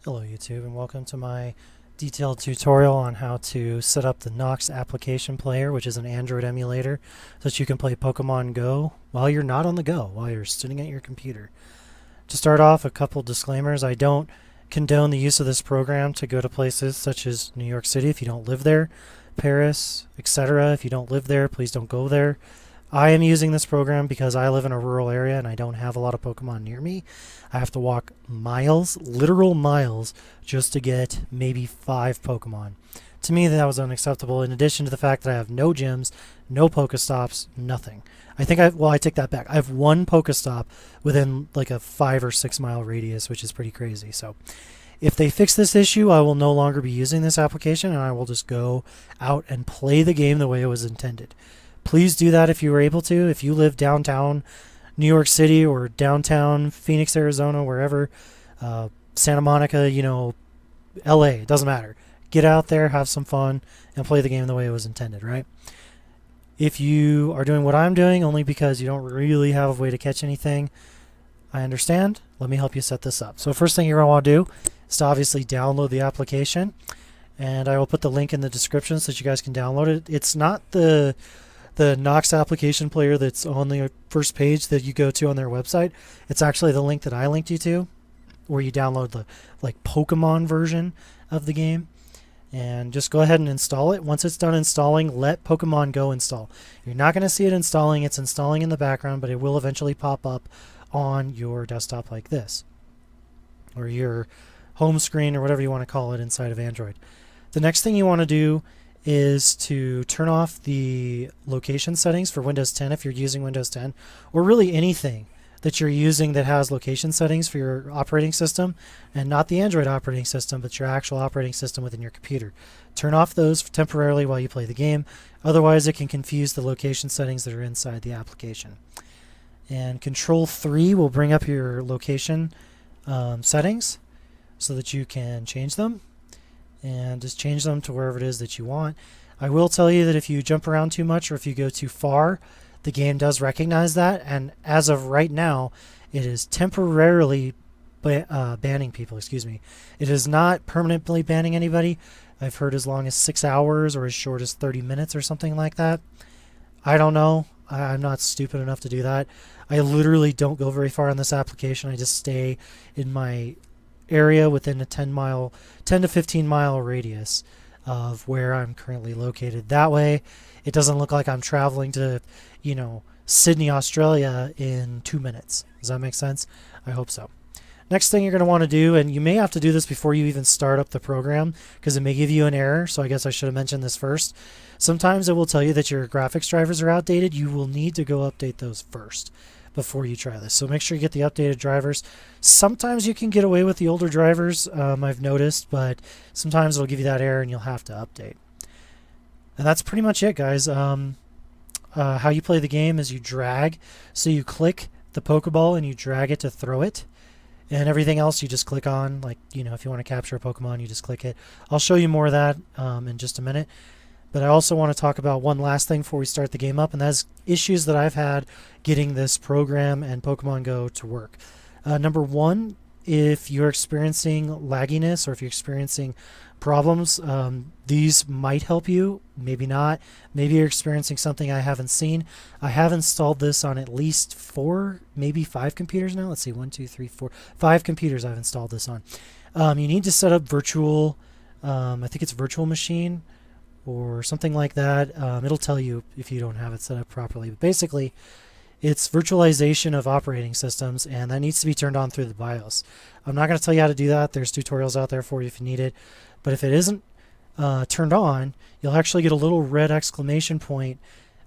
Hello YouTube and welcome to my detailed tutorial on how to set up the Nox application player, which is an Android emulator so that you can play Pokemon Go while you're not on the go, while you're sitting at your computer. To start off, a couple disclaimers. I don't condone the use of this program to go to places such as New York City if you don't live there, Paris, etc. If you don't live there, please don't go there. I am using this program because I live in a rural area and I don't have a lot of Pokemon near me. I have to walk miles, literal miles, just to get maybe 5 Pokemon. To me, that was unacceptable, in addition to the fact that I have no gyms, no Pokestops, nothing. I take that back. I have one Pokestop within like a 5 or 6 mile radius, which is pretty crazy. So if they fix this issue, I will no longer be using this application and I will just go out and play the game the way it was intended. Please do that if you were able to. If you live downtown New York City or downtown Phoenix, Arizona, wherever, Santa Monica, LA, it doesn't matter. Get out there, have some fun, and play the game the way it was intended, right? If you are doing what I'm doing only because you don't really have a way to catch anything, I understand. Let me help you set this up. So first thing you're going to want to do is to obviously download the application, and I will put the link in the description so that you guys can download it. It's not the Nox application player that's on the first page that you go to on their website. It's actually the link that I linked you to, where you download the Pokemon version of the game. And just go ahead and install it. Once it's done installing, let Pokemon Go install. You're not going to see it installing. It's installing in the background, but it will eventually pop up on your desktop like this, or your home screen, or whatever you want to call it inside of Android. The next thing you want to do is to turn off the location settings for Windows 10 if you're using Windows 10, or really anything that you're using that has location settings for your operating system, and not the Android operating system, but your actual operating system within your computer. Turn off those temporarily while you play the game. Otherwise, it can confuse the location settings that are inside the application. And Control 3 will bring up your location settings so that you can change them, and just change them to wherever it is that you want. I will tell you that if you jump around too much or if you go too far, the game does recognize that, and as of right now, it is temporarily banning people. It is not permanently banning anybody. I've heard as long as 6 hours or as short as 30 minutes or something like that. I don't know. I'm not stupid enough to do that. I literally don't go very far on this application. I just stay in my area within a 10 to 15 mile radius of where I'm currently located. That way, it doesn't look like I'm traveling to, Sydney, Australia in 2 minutes. Does that make sense? I hope so. Next thing you're going to want to do, and you may have to do this before you even start up the program because it may give you an error, so I guess I should have mentioned this first. Sometimes it will tell you that your graphics drivers are outdated. You will need to go update those first before you try this. So make sure you get the updated drivers. Sometimes you can get away with the older drivers, I've noticed, but sometimes it'll give you that error and you'll have to update. And that's pretty much it, guys. How you play the game is you drag. So you click the Pokeball and you drag it to throw it. And everything else you just click on. If you want to capture a Pokemon, you just click it. I'll show you more of that in just a minute. But I also want to talk about one last thing before we start the game up, and that's issues that I've had getting this program and Pokemon Go to work. Number one, if you're experiencing lagginess or if you're experiencing problems, these might help you, maybe not. Maybe you're experiencing something I haven't seen. I have installed this on at least 4, maybe 5 computers now. Let's see, 1, 2, 3, 4, 5 computers I've installed this on. You need to set up virtual, I think it's virtual machine, or something like that. It'll tell you if you don't have it set up properly. But basically, it's virtualization of operating systems, and that needs to be turned on through the BIOS. I'm not going to tell you how to do that. There's tutorials out there for you if you need it. But if it isn't turned on, you'll actually get a little red exclamation point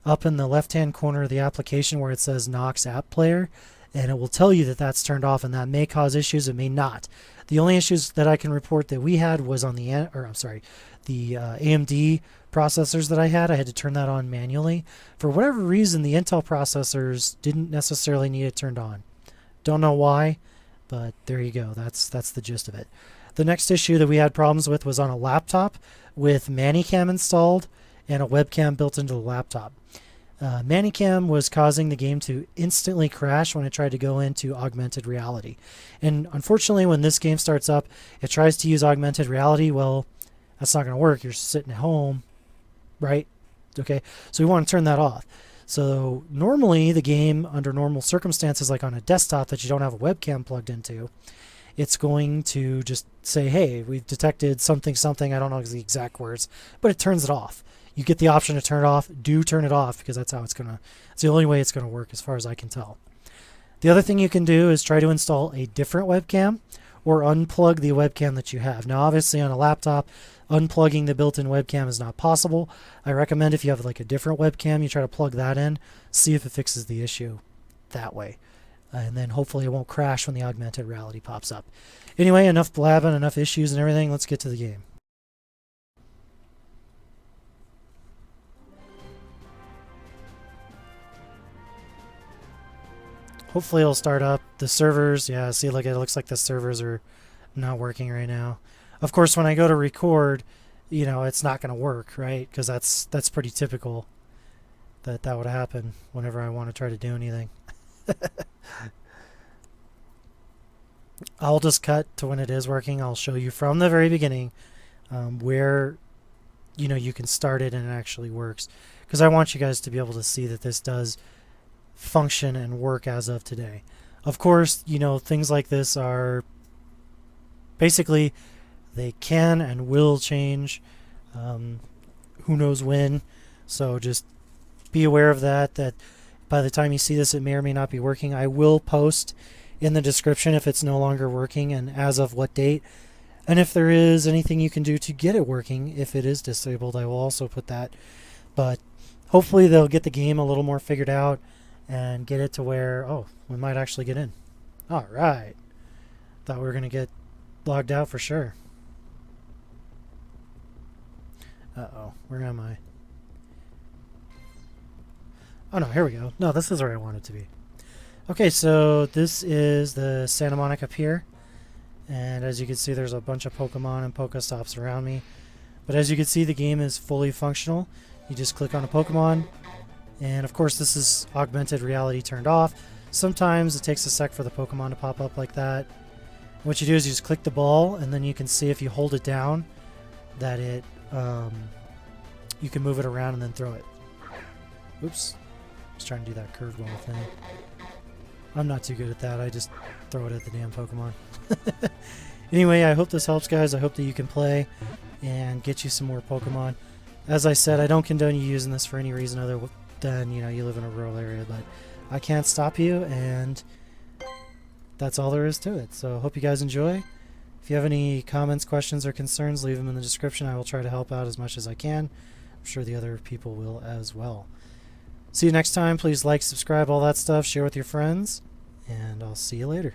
up in the left-hand corner of the application where it says Nox App Player, and it will tell you that that's turned off, and that may cause issues. It may not. The only issues that I can report that we had was on the AMD processors that I had. I had to turn that on manually. For whatever reason, the Intel processors didn't necessarily need it turned on. Don't know why, but there you go. That's the gist of it. The next issue that we had problems with was on a laptop with ManyCam installed and a webcam built into the laptop. Manicam was causing the game to instantly crash when it tried to go into augmented reality. And unfortunately, when this game starts up, it tries to use augmented reality. Well, that's not going to work. You're sitting at home, right? Okay, so we want to turn that off. So normally the game, under normal circumstances, like on a desktop that you don't have a webcam plugged into, it's going to just say, hey, we've detected something, something. I don't know the exact words, but it turns it off. You get the option to turn it off. Do turn it off, because that's how it's the only way it's gonna work as far as I can tell. The other thing you can do is try to install a different webcam or unplug the webcam that you have. Now, obviously on a laptop, unplugging the built-in webcam is not possible. I recommend if you have like a different webcam, you try to plug that in, see if it fixes the issue that way. And then hopefully it won't crash when the augmented reality pops up. Anyway, enough blabbing, enough issues and everything. Let's get to the game. Hopefully it'll start up. The servers, yeah, see, look, it looks like the servers are not working right now. Of course, when I go to record, it's not going to work, right? Because that's pretty typical that would happen whenever I want to try to do anything. I'll just cut to when it is working. I'll show you from the very beginning where you can start it and it actually works, because I want you guys to be able to see that this does function and work as of today. Of course, things like this are basically, they can and will change. Who knows when? So just be aware of that by the time you see this, it may or may not be working. I will post in the description if it's no longer working and as of what date. And if there is anything you can do to get it working, if it is disabled, I will also put that. But hopefully they'll get the game a little more figured out and get it to where, oh, we might actually get in. All right. Thought we were going to get logged out for sure. Uh-oh, where am I? Oh no, here we go. No, this is where I want it to be. Okay, so this is the Santa Monica Pier. And as you can see, there's a bunch of Pokemon and Pokestops around me. But as you can see, the game is fully functional. You just click on a Pokemon. And of course, this is augmented reality turned off. Sometimes it takes a sec for the Pokemon to pop up like that. What you do is you just click the ball, and then you can see if you hold it down that it you can move it around and then throw it. Oops. I was trying to do that curveball thing. I'm not too good at that. I just throw it at the damn Pokemon. Anyway, I hope this helps, guys. I hope that you can play and get you some more Pokemon. As I said, I don't condone you using this for any reason other than, you live in a rural area, but I can't stop you, and that's all there is to it. So hope you guys enjoy. If you have any comments, questions, or concerns, leave them in the description. I will try to help out as much as I can. I'm sure the other people will as well. See you next time. Please like, subscribe, all that stuff. Share with your friends, and I'll see you later.